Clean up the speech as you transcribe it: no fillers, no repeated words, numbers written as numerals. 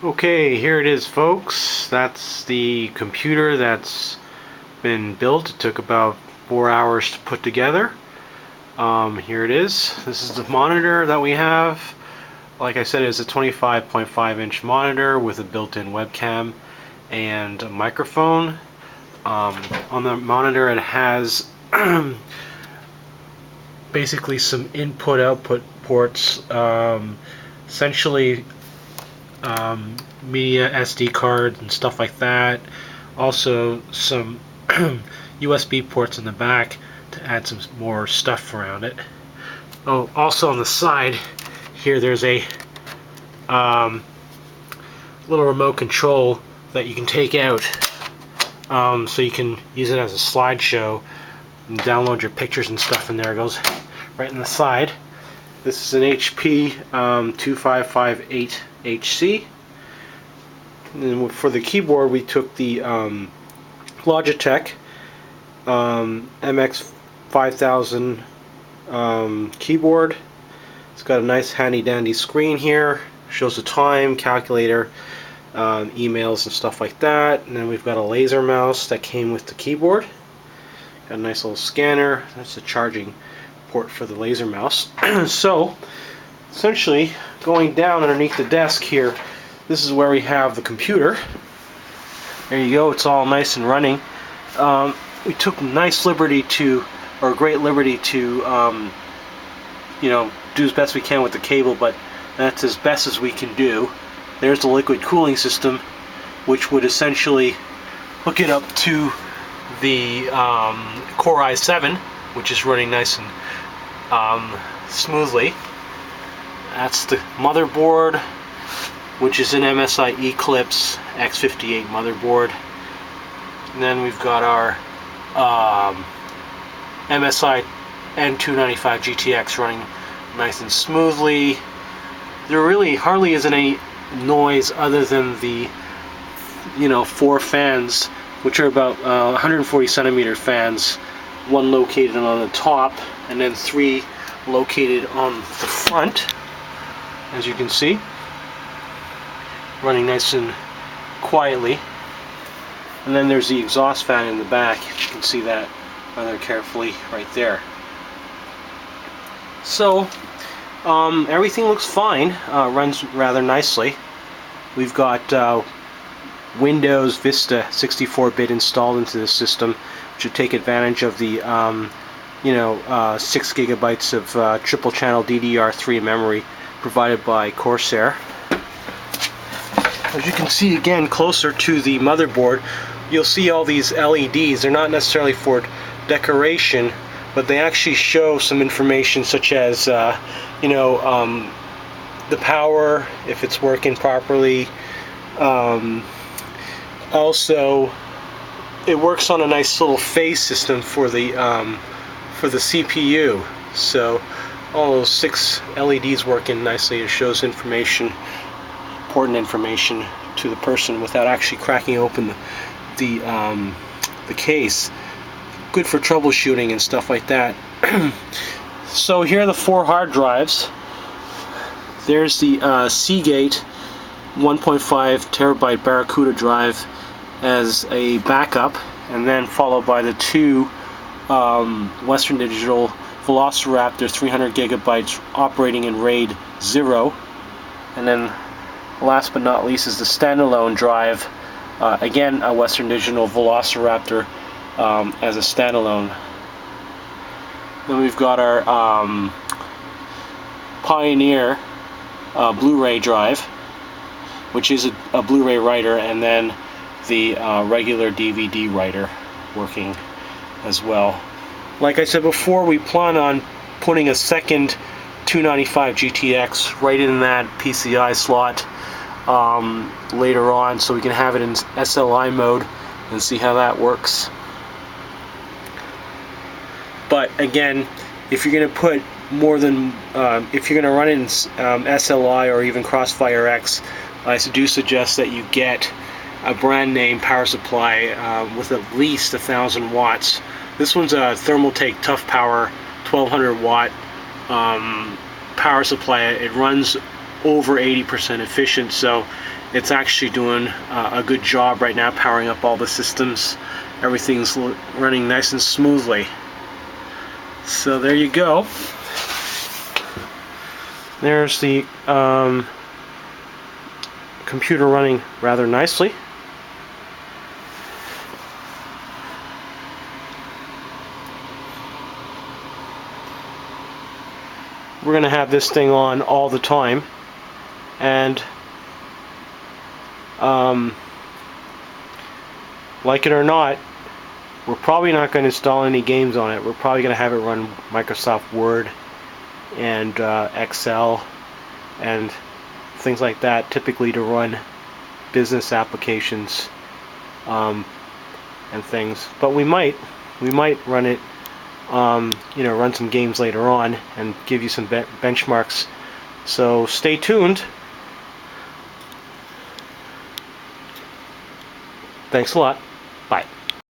Okay, here it is, folks. That's the computer that's been built. It took about 4 hours to put together. Here it is. This is the monitor that we have. Like I said, it's a 25.5-inch monitor with a built-in webcam and a microphone. On the monitor, it has basically some input-output ports, essentially media SD cards and stuff like that. Also some USB ports in the back to add some more stuff around it. Oh, also on the side here there's a little remote control that you can take out, so you can use it as a slideshow and download your pictures and stuff. And there it goes right in the side. This is an HP 2558HC. And then for the keyboard, we took the Logitech MX5000 keyboard. It's got a nice handy dandy screen here, shows the time, calculator, emails and stuff like that. And then we've got a laser mouse that came with the keyboard. Got a nice little scanner. That's the charging port for the laser mouse. So essentially, going down underneath the desk here, this is where we have the computer. There you go, it's all nice and running. We took great liberty to do as best we can with the cable, but that's as best as we can do. There's the liquid cooling system, which would essentially hook it up to the Core i7, which is running nice and smoothly. That's the motherboard, which is an MSI Eclipse X58 motherboard. And then we've got our MSI N295 GTX running nice and smoothly. There really hardly isn't any noise other than the 4 fans, which are about 140 centimeter fans, one located on the top and then 3 located on the front, as you can see, running nice and quietly. And then there's the exhaust fan in the back. You can see that rather carefully right there. So everything looks fine, runs rather nicely. We've got Windows Vista 64-bit installed into the system, which should take advantage of the 6 gigabytes of triple channel DDR3 memory provided by Corsair. As you can see again closer to the motherboard, you'll see all these LEDs. They're not necessarily for decoration, but they actually show some information, such as the power, if it's working properly. Also, it works on a nice little phase system for the CPU. So all those 6 LEDs working nicely. It shows information, important information to the person without actually cracking open the case. Good for troubleshooting and stuff like that. So here are the 4 hard drives. There's the Seagate 1.5 terabyte Barracuda drive as a backup, and then followed by the 2 Western Digital Velociraptor 300 gigabytes operating in RAID 0. And then last but not least is the standalone drive, again a Western Digital Velociraptor as a standalone. Then we've got our Pioneer Blu-ray drive, which is a Blu-ray writer, and then the regular DVD writer working as well. Like I said before, we plan on putting a second 295 GTX right in that PCI slot later on, so we can have it in SLI mode and see how that works. But again, if you're going to put more than, if you're going to run it in SLI or even Crossfire X, I do suggest that you get a brand name power supply with at least 1,000 watts. This one's a Thermaltake Tough Power 1200 watt power supply. It runs over 80% efficient, so it's actually doing a good job right now powering up all the systems. Everything's running nice and smoothly. So there you go. There's the computer running rather nicely. We're going to have this thing on all the time, and like it or not, we're probably not going to install any games on it. We're probably going to have it run Microsoft Word and Excel and things like that, typically to run business applications and things. But we might run it, run some games later on and give you some benchmarks. So stay tuned. Thanks a lot. Bye.